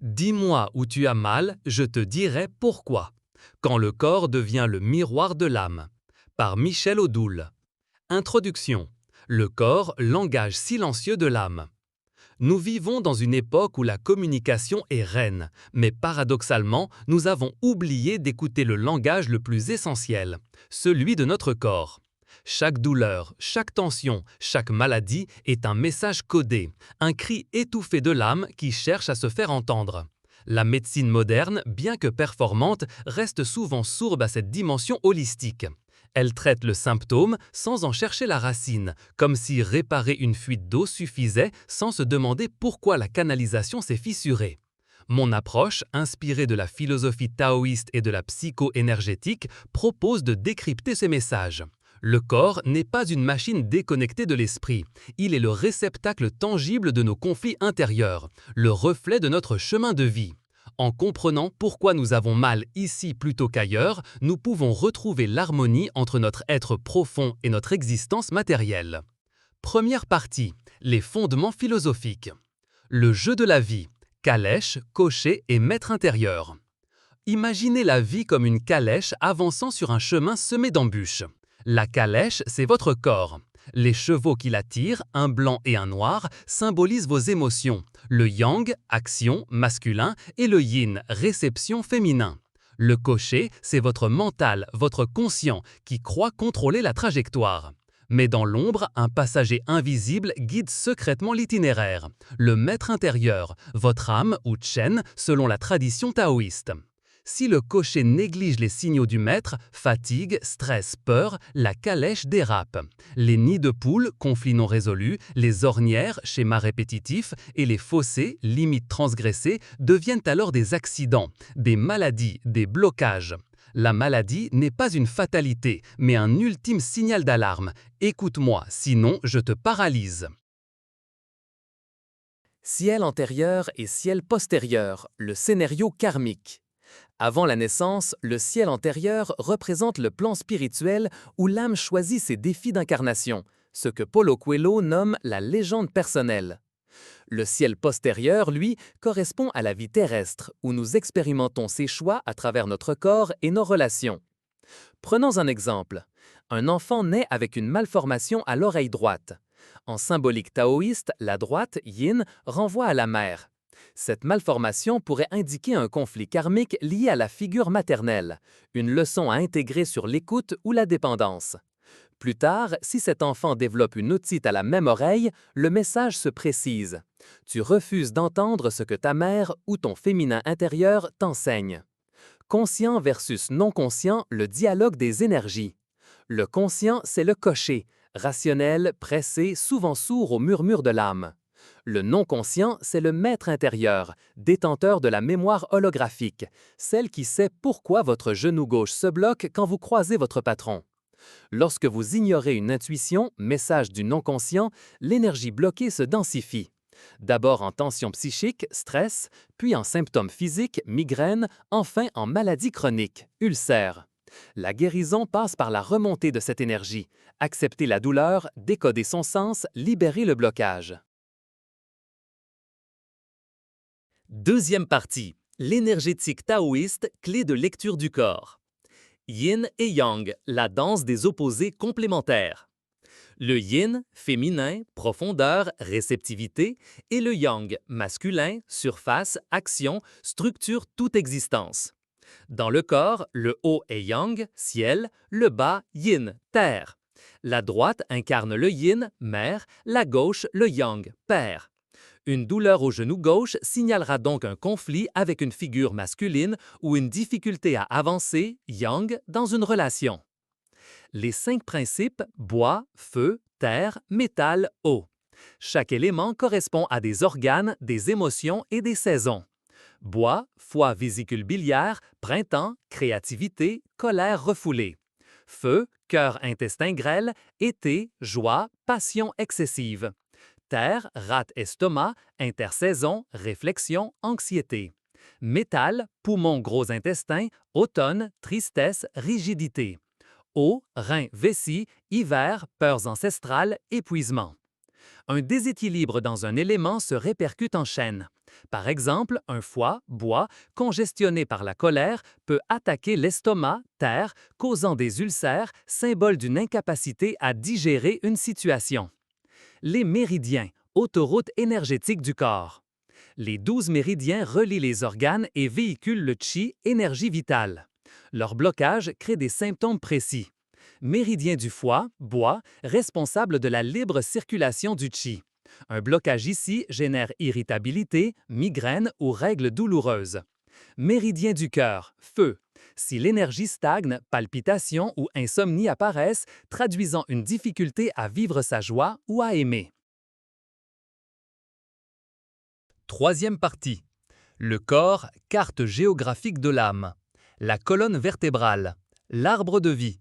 Dis-moi où tu as mal, je te dirai pourquoi. Quand le corps devient le miroir de l'âme. Par Michel Odoul. Introduction. Le corps, langage silencieux de l'âme. Nous vivons dans une époque où la communication est reine, mais paradoxalement, nous avons oublié d'écouter le langage le plus essentiel, celui de notre corps. Chaque douleur, chaque tension, chaque maladie est un message codé, un cri étouffé de l'âme qui cherche à se faire entendre. La médecine moderne, bien que performante, reste souvent sourde à cette dimension holistique. Elle traite le symptôme sans en chercher la racine, comme si réparer une fuite d'eau suffisait sans se demander pourquoi la canalisation s'est fissurée. Mon approche, inspirée de la philosophie taoïste et de la psycho-énergétique, propose de décrypter ces messages. Le corps n'est pas une machine déconnectée de l'esprit. Il est le réceptacle tangible de nos conflits intérieurs, le reflet de notre chemin de vie. En comprenant pourquoi nous avons mal ici plutôt qu'ailleurs, nous pouvons retrouver l'harmonie entre notre être profond et notre existence matérielle. Première partie, les fondements philosophiques. Le jeu de la vie, calèche, cocher et maître intérieur. Imaginez la vie comme une calèche avançant sur un chemin semé d'embûches. La calèche, c'est votre corps. Les chevaux qui la tirent, un blanc et un noir, symbolisent vos émotions. Le yang, action, masculin, et le yin, réception, féminin. Le cocher, c'est votre mental, votre conscient, qui croit contrôler la trajectoire. Mais dans l'ombre, un passager invisible guide secrètement l'itinéraire. Le maître intérieur, votre âme ou Chen, selon la tradition taoïste. Si le cocher néglige les signaux du maître, fatigue, stress, peur, la calèche dérape. Les nids de poules, conflits non résolus, les ornières, schémas répétitifs, et les fossés, limites transgressées, deviennent alors des accidents, des maladies, des blocages. La maladie n'est pas une fatalité, mais un ultime signal d'alarme. Écoute-moi, sinon je te paralyse. Ciel antérieur et ciel postérieur, le scénario karmique. Avant la naissance, le ciel antérieur représente le plan spirituel où l'âme choisit ses défis d'incarnation, ce que Paulo Coelho nomme la légende personnelle. Le ciel postérieur, lui, correspond à la vie terrestre, où nous expérimentons ses choix à travers notre corps et nos relations. Prenons un exemple. Un enfant naît avec une malformation à l'oreille droite. En symbolique taoïste, la droite, yin, renvoie à la mère. Cette malformation pourrait indiquer un conflit karmique lié à la figure maternelle, une leçon à intégrer sur l'écoute ou la dépendance. Plus tard, si cet enfant développe une otite à la même oreille, le message se précise. Tu refuses d'entendre ce que ta mère ou ton féminin intérieur t'enseigne. Conscient versus non conscient, le dialogue des énergies. Le conscient, c'est le cocher, rationnel, pressé, souvent sourd au murmure de l'âme. Le non-conscient, c'est le maître intérieur, détenteur de la mémoire holographique, celle qui sait pourquoi votre genou gauche se bloque quand vous croisez votre patron. Lorsque vous ignorez une intuition, message du non-conscient, l'énergie bloquée se densifie. D'abord en tension psychique, stress, puis en symptômes physiques, migraine, enfin en maladie chronique, ulcère. La guérison passe par la remontée de cette énergie, accepter la douleur, décoder son sens, libérer le blocage. Deuxième partie, l'énergétique taoïste, clé de lecture du corps. Yin et Yang, la danse des opposés complémentaires. Le yin, féminin, profondeur, réceptivité, et le yang, masculin, surface, action, structure toute existence. Dans le corps, le haut est yang, ciel, le bas, yin, terre. La droite incarne le yin, mère, la gauche, le yang, père. Une douleur au genou gauche signalera donc un conflit avec une figure masculine ou une difficulté à avancer, yang, dans une relation. Les 5 principes bois, feu, terre, métal, eau. Chaque élément correspond à des organes, des émotions et des saisons. Bois, foie vésicule biliaire, printemps, créativité, colère refoulée. Feu, cœur intestin grêle, été, joie, passion excessive. Terre, rate estomac, intersaison, réflexion, anxiété. Métal, poumon gros intestin, automne, tristesse, rigidité. Eau, rein, vessie, hiver, peurs ancestrales, épuisement. Un déséquilibre dans un élément se répercute en chaîne. Par exemple, un foie, bois, congestionné par la colère, peut attaquer l'estomac, terre, causant des ulcères, symbole d'une incapacité à digérer une situation. Les méridiens, autoroute énergétique du corps. Les 12 méridiens relient les organes et véhiculent le chi, énergie vitale. Leur blocage crée des symptômes précis. Méridien du foie, bois, responsable de la libre circulation du chi. Un blocage ici génère irritabilité, migraine ou règles douloureuses. Méridien du cœur, feu. Si l'énergie stagne, palpitations ou insomnie apparaissent, traduisant une difficulté à vivre sa joie ou à aimer. Troisième partie. Le corps, carte géographique de l'âme. La colonne vertébrale. L'arbre de vie.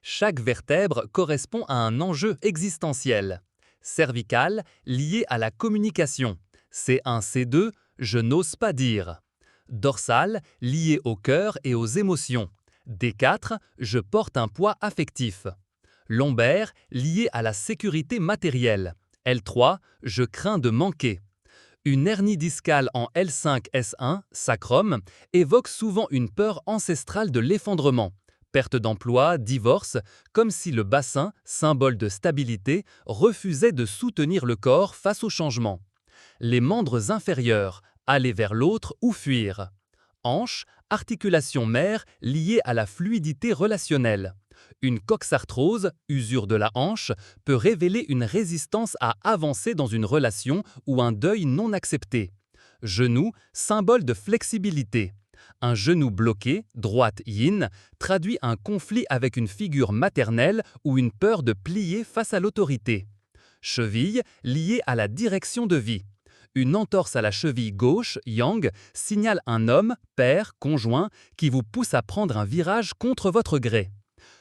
Chaque vertèbre correspond à un enjeu existentiel. Cervical, lié à la communication. C1, C2, je n'ose pas dire. Dorsal, lié au cœur et aux émotions. D4, je porte un poids affectif. Lombaire, lié à la sécurité matérielle. L3, je crains de manquer. Une hernie discale en L5-S1, sacrum, évoque souvent une peur ancestrale de l'effondrement. Perte d'emploi, divorce, comme si le bassin, symbole de stabilité, refusait de soutenir le corps face au changement. Les membres inférieurs, aller vers l'autre ou fuir. Hanche, articulation mère liée à la fluidité relationnelle. Une coxarthrose, usure de la hanche, peut révéler une résistance à avancer dans une relation ou un deuil non accepté. Genou, symbole de flexibilité. Un genou bloqué, droite yin, traduit un conflit avec une figure maternelle ou une peur de plier face à l'autorité. Cheville, liée à la direction de vie. Une entorse à la cheville gauche, yang, signale un homme, père, conjoint, qui vous pousse à prendre un virage contre votre gré.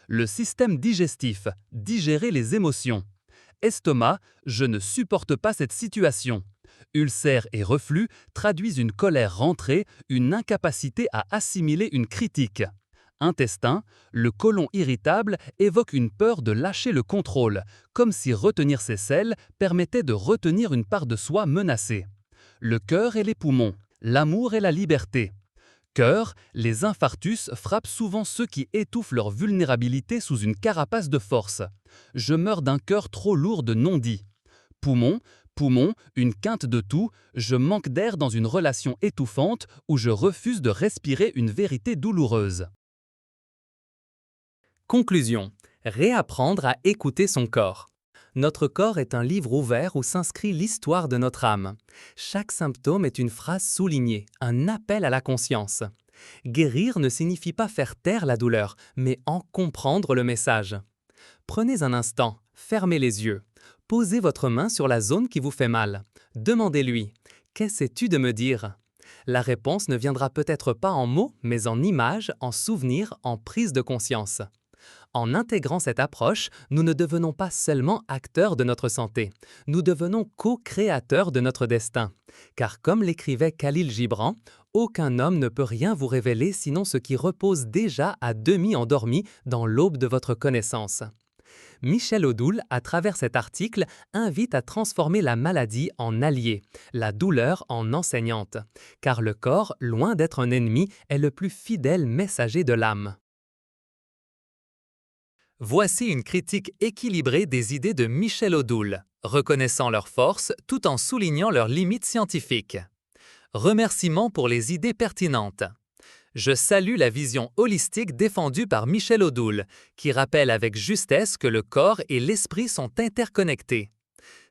Le système digestif, digérer les émotions. Estomac, je ne supporte pas cette situation. Ulcère et reflux traduisent une colère rentrée, une incapacité à assimiler une critique. Intestin, le côlon irritable évoque une peur de lâcher le contrôle, comme si retenir ses selles permettait de retenir une part de soi menacée. Le cœur et les poumons, l'amour et la liberté. Cœur, les infarctus frappent souvent ceux qui étouffent leur vulnérabilité sous une carapace de force. Je meurs d'un cœur trop lourd de non-dit. Poumon, une quinte de tout, je manque d'air dans une relation étouffante où je refuse de respirer une vérité douloureuse. Conclusion. Réapprendre à écouter son corps. Notre corps est un livre ouvert où s'inscrit l'histoire de notre âme. Chaque symptôme est une phrase soulignée, un appel à la conscience. Guérir ne signifie pas faire taire la douleur, mais en comprendre le message. Prenez un instant, fermez les yeux. Posez votre main sur la zone qui vous fait mal. Demandez-lui « Qu'essaies-tu de me dire ?» La réponse ne viendra peut-être pas en mots, mais en images, en souvenirs, en prise de conscience. En intégrant cette approche, nous ne devenons pas seulement acteurs de notre santé, nous devenons co-créateurs de notre destin. Car comme l'écrivait Khalil Gibran, aucun homme ne peut rien vous révéler sinon ce qui repose déjà à demi endormi dans l'aube de votre connaissance. Michel Odoul, à travers cet article, invite à transformer la maladie en allié, la douleur en enseignante. Car le corps, loin d'être un ennemi, est le plus fidèle messager de l'âme. Voici une critique équilibrée des idées de Michel Odoul, reconnaissant leurs forces tout en soulignant leurs limites scientifiques. Remerciements pour les idées pertinentes. Je salue la vision holistique défendue par Michel Odoul, qui rappelle avec justesse que le corps et l'esprit sont interconnectés.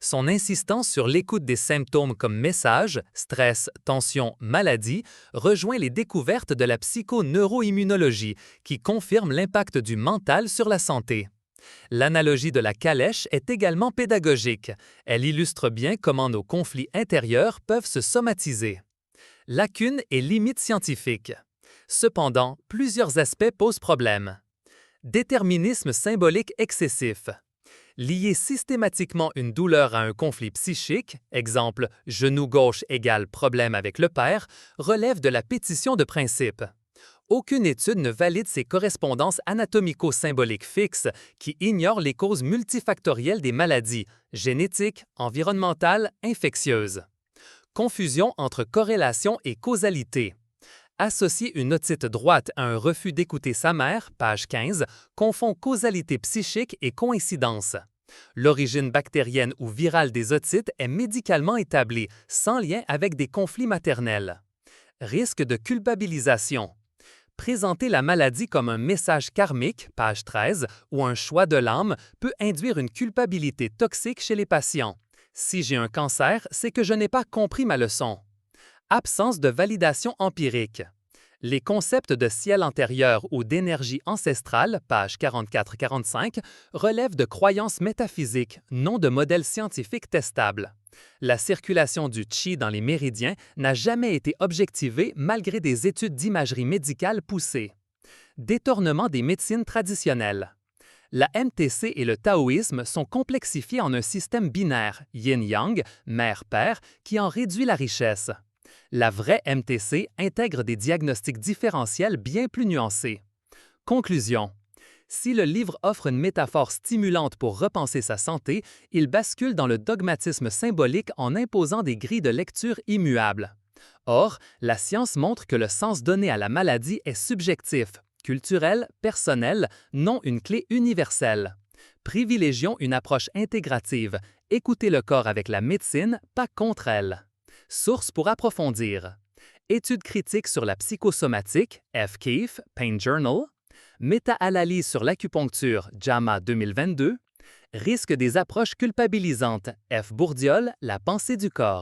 Son insistance sur l'écoute des symptômes comme message, stress, tension, maladie, rejoint les découvertes de la psychoneuroimmunologie qui confirment l'impact du mental sur la santé. L'analogie de la calèche est également pédagogique. Elle illustre bien comment nos conflits intérieurs peuvent se somatiser. Lacunes et limites scientifiques. Cependant, plusieurs aspects posent problème. Déterminisme symbolique excessif. Lier systématiquement une douleur à un conflit psychique, exemple « genou gauche égale problème avec le père », relève de la pétition de principe. Aucune étude ne valide ces correspondances anatomico-symboliques fixes qui ignorent les causes multifactorielles des maladies, génétiques, environnementales, infectieuses. Confusion entre corrélation et causalité. Associer une otite droite à un refus d'écouter sa mère, page 15, confond causalité psychique et coïncidence. L'origine bactérienne ou virale des otites est médicalement établie, sans lien avec des conflits maternels. Risque de culpabilisation. Présenter la maladie comme un message karmique, page 13, ou un choix de l'âme peut induire une culpabilité toxique chez les patients. Si j'ai un cancer, c'est que je n'ai pas compris ma leçon. Absence de validation empirique. Les concepts de ciel antérieur ou d'énergie ancestrale, page 44-45, relèvent de croyances métaphysiques, non de modèles scientifiques testables. La circulation du Qi dans les méridiens n'a jamais été objectivée malgré des études d'imagerie médicale poussées. Détournement des médecines traditionnelles. La MTC et le taoïsme sont complexifiés en un système binaire, yin-yang, mère-père, qui en réduit la richesse. La vraie MTC intègre des diagnostics différentiels bien plus nuancés. Conclusion. Si le livre offre une métaphore stimulante pour repenser sa santé, il bascule dans le dogmatisme symbolique en imposant des grilles de lecture immuables. Or, la science montre que le sens donné à la maladie est subjectif, culturel, personnel, non une clé universelle. Privilégions une approche intégrative. Écoutez le corps avec la médecine, pas contre elle. Sources pour approfondir. Études critiques sur la psychosomatique, F. Keefe, Pain Journal. Méta-analyse sur l'acupuncture, JAMA 2022. Risque des approches culpabilisantes, F. Bourdiol, La pensée du corps.